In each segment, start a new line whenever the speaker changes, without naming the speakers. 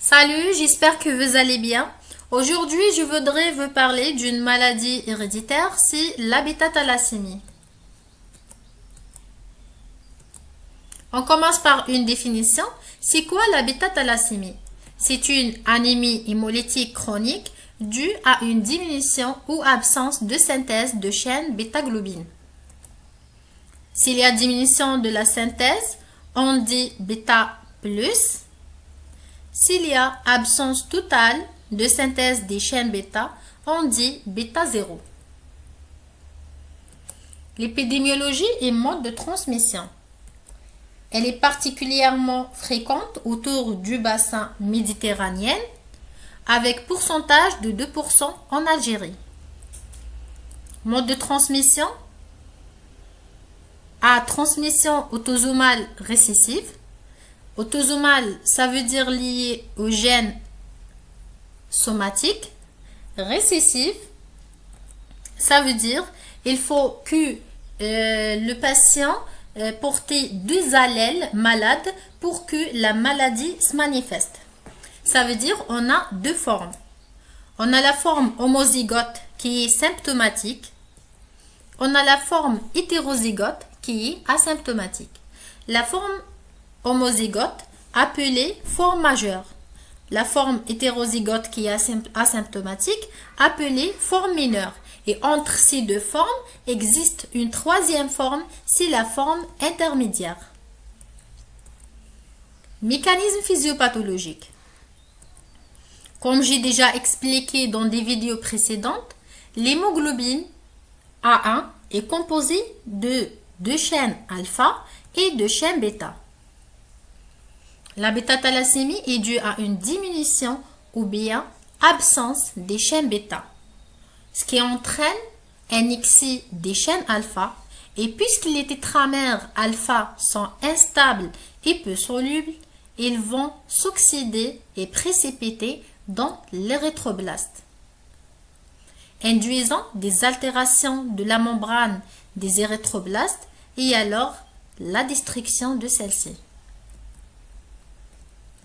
Salut, j'espère que vous allez bien. Aujourd'hui, je voudrais vous parler d'une maladie héréditaire, c'est la bêta-thalassémie. On commence par une définition. C'est quoi la bêta-thalassémie? C'est une anémie hémolytique chronique due à une diminution ou absence de synthèse de chaîne bêta-globine. S'il y a diminution de la synthèse, on dit bêta plus. S'il y a absence totale de synthèse des chaînes bêta, on dit bêta 0. L'épidémiologie et mode de transmission. Elle est particulièrement fréquente autour du bassin méditerranéen, avec pourcentage de 2% en Algérie. Mode de transmission à transmission autosomale récessive. Autosomale, ça veut dire lié au gène somatique. Récessive, ça veut dire il faut que le patient porte deux allèles malades pour que la maladie se manifeste. Ça veut dire on a deux formes. On a la forme homozygote qui est symptomatique. On a la forme hétérozygote qui est asymptomatique. La forme homozygote appelée forme majeure. La forme hétérozygote qui est asymptomatique appelée forme mineure. Et entre ces deux formes existe une troisième forme, c'est la forme intermédiaire. Mécanisme physiopathologique. Comme j'ai déjà expliqué dans des vidéos précédentes, l'hémoglobine A1 est composée de deux chaînes alpha et de chaînes bêta. La bêta-thalassémie est due à une diminution ou bien absence des chaînes bêta, ce qui entraîne un excès des chaînes alpha, et puisque les tétramères alpha sont instables et peu solubles, ils vont s'oxyder et précipiter dans l'érythroblaste, induisant des altérations de la membrane des érythroblastes et alors la destruction de celle-ci.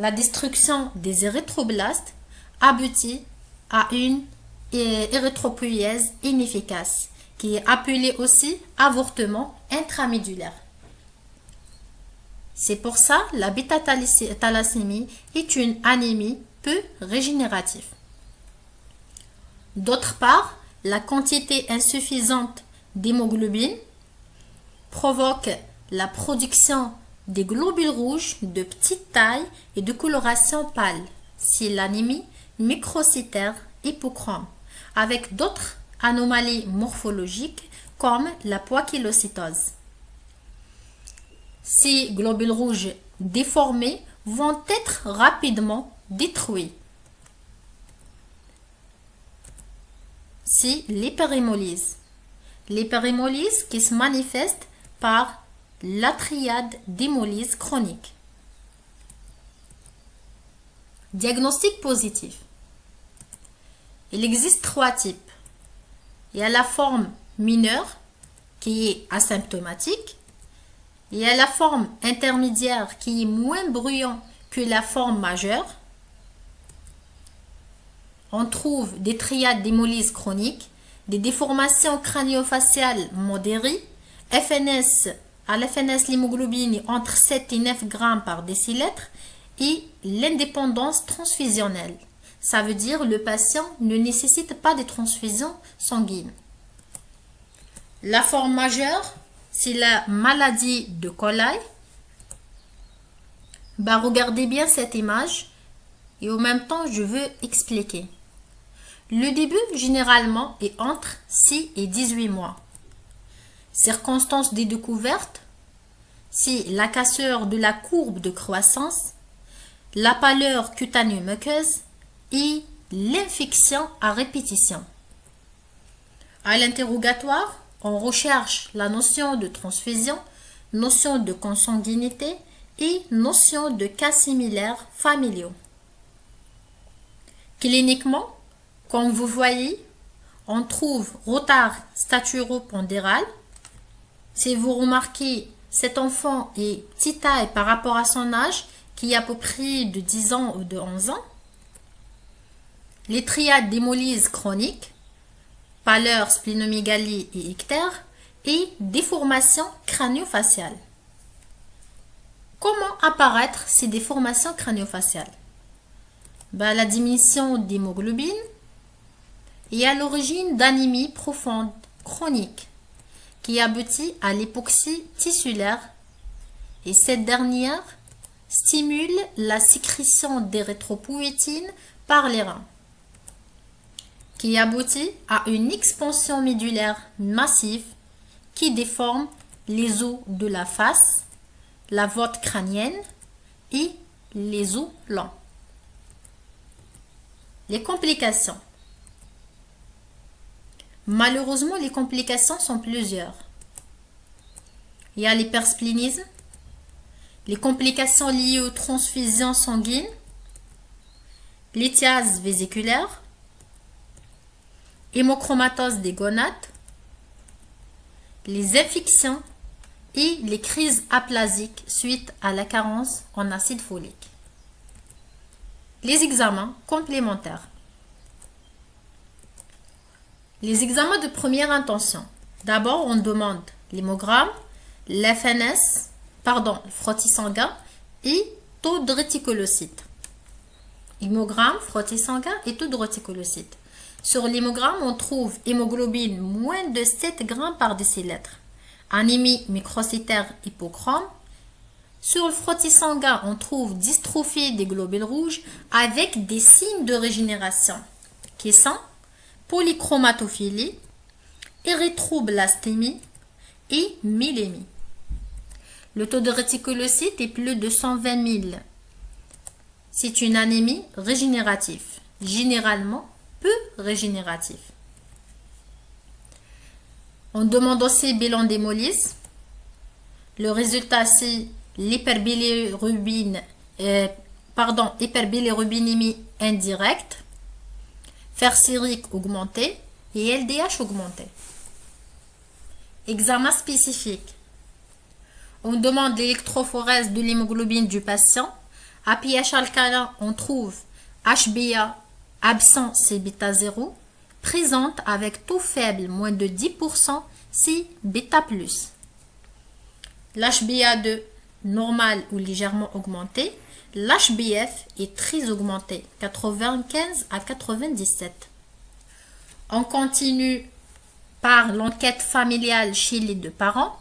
La destruction des érythroblastes aboutit à une érythropoïèse inefficace, qui est appelée aussi avortement intramédulaire. C'est pour ça que la bêta-thalassémie est une anémie peu régénérative. D'autre part, la quantité insuffisante d'hémoglobine provoque la production des globules rouges de petite taille et de coloration pâle. C'est l'anémie microcytaire hypochrome, avec d'autres anomalies morphologiques comme la poikilocytose. Ces globules rouges déformés vont être rapidement détruits. C'est l'hyperhémolyse. L'hyperhémolyse qui se manifeste par la triade d'hémolyse chronique. Diagnostic positif. Il existe trois types. Il y a la forme mineure qui est asymptomatique. Il y a la forme intermédiaire qui est moins bruyante que la forme majeure. On trouve des triades d'hémolyse chronique, des déformations crânio-faciales modérées, à l'FNS, l'hémoglobine est entre 7 et 9 grammes par décilitre et l'indépendance transfusionnelle. Ça veut dire que le patient ne nécessite pas de transfusion sanguine. La forme majeure, c'est la maladie de Colli. Regardez bien cette image et en même temps, je veux expliquer. Le début, généralement, est entre 6 et 18 mois. Circonstances des découvertes, c'est la cassure de la courbe de croissance, la pâleur cutanéo-muqueuse et l'infection à répétition. À l'interrogatoire, on recherche la notion de transfusion, notion de consanguinité et notion de cas similaires familiaux. Cliniquement, comme vous voyez, on trouve retard staturo-pondéral. Si vous remarquez, cet enfant est petit taille par rapport à son âge, qui a à peu près de 10 ans ou de 11 ans. Les triades d'hémolyse chronique, pâleur, splénomégalie et ictère, et déformation crânio-faciale. Comment apparaître ces déformations crânio-faciales? La diminution d'hémoglobine est à l'origine d'anémie profonde chronique qui aboutit à l'hypoxie tissulaire, et cette dernière stimule la sécrétion d'érythropoïétine par les reins, qui aboutit à une expansion médulaire massive qui déforme les os de la face, la voûte crânienne et les os lents. Les complications. Malheureusement, les complications sont plusieurs. Il y a l'hypersplénisme, les complications liées aux transfusions sanguines, lithiase vésiculaire, hémochromatose des gonades, les infections et les crises aplasiques suite à la carence en acide folique. Les examens complémentaires. Les examens de première intention. D'abord, on demande l'hémogramme, l'FNS, frottis sanguin et taux de réticulocytes. Hémogramme, frottis sanguin et taux de réticulocytes. Sur l'hémogramme, on trouve hémoglobine moins de 7 grammes par décilitre, anémie microcytaire hypochrome. Sur le frottis sanguin, on trouve dystrophie des globules rouges avec des signes de régénération qui sont polychromatophilie, érythroblastémie et myélémie. Le taux de réticulocytes est plus de 120 000. C'est une anémie régénérative, généralement peu régénérative. On demande aussi bilan d'hémolyse. Le résultat, c'est hyperbilirubinémie indirecte, fer sérique augmenté et LDH augmenté. Examen spécifique. On demande l'électrophorèse de l'hémoglobine du patient. À pH alcalin, on trouve HbA absent, c'est bêta 0, présente avec taux faible, moins de 10%, c'est bêta+. L'HbA2 normal ou légèrement augmenté. L'HbF est très augmenté, 95 à 97. On continue par l'enquête familiale chez les deux parents.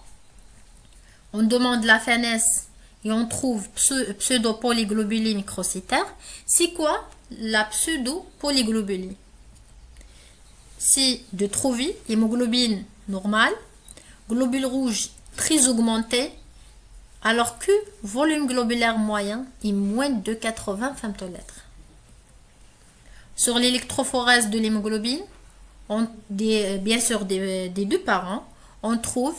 On demande la FNS et on trouve pseudo-polyglobulie microcytaire. C'est quoi la pseudo-polyglobulie? C'est de trouver hémoglobine normale, globules rouges très augmentés, alors que volume globulaire moyen est moins de 80 femtolètres. Sur l'électrophorèse de l'hémoglobine, bien sûr des deux parents, on trouve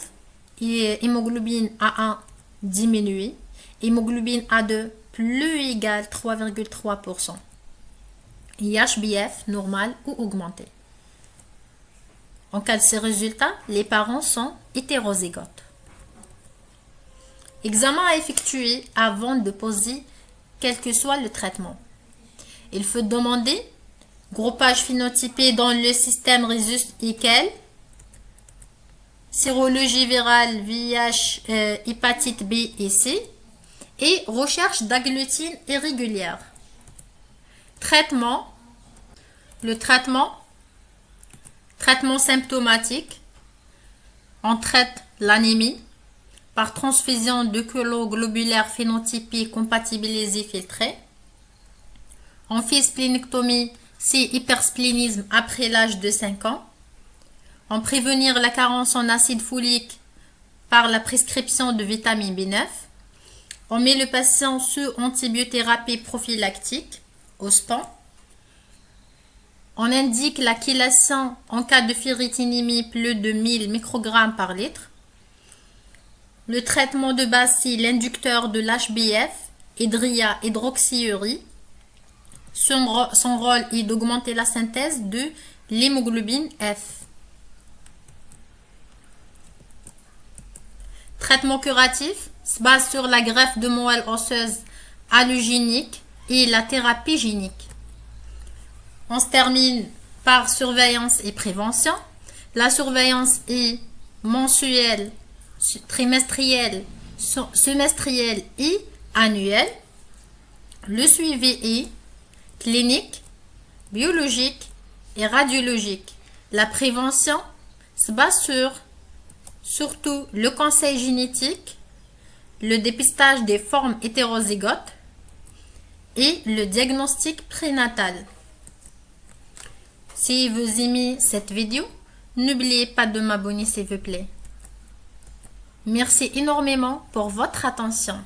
hémoglobine A1 diminuée, hémoglobine A2 plus ou égal 3,3%, et HbF normal ou augmenté. En cas de ces résultats, les parents sont hétérozygotes. Examen à effectuer avant de poser quel que soit le traitement. Il faut demander groupage phénotypé dans le système Rhesus-Heckel, sérologie virale VIH, hépatite B et C, et recherche d'agglutine irrégulière. Traitement. Le traitement symptomatique. On traite l'anémie par transfusion de globulaire phénotypé compatibilisé filtré. On fait splénectomie, c'est hypersplénisme après l'âge de 5 ans. On prévenir la carence en acide folique par la prescription de vitamine B9. On met le patient sous antibiothérapie prophylactique, OSPAN. On indique la chélation en cas de ferritinémie plus de 1000 microgrammes par litre. Le traitement de base, c'est l'inducteur de l'HbF, hydria hydroxyurie. Son rôle est d'augmenter la synthèse de l'hémoglobine F. Traitement curatif se base sur la greffe de moelle osseuse allogénique et la thérapie génique. On se termine par surveillance et prévention. La surveillance est mensuelle, trimestrielle, semestrielle et annuelle. Le suivi est clinique, biologique et radiologique. La prévention se base sur surtout le conseil génétique, le dépistage des formes hétérozygotes et le diagnostic prénatal. Si vous aimez cette vidéo, n'oubliez pas de m'abonner s'il vous plaît. Merci énormément pour votre attention.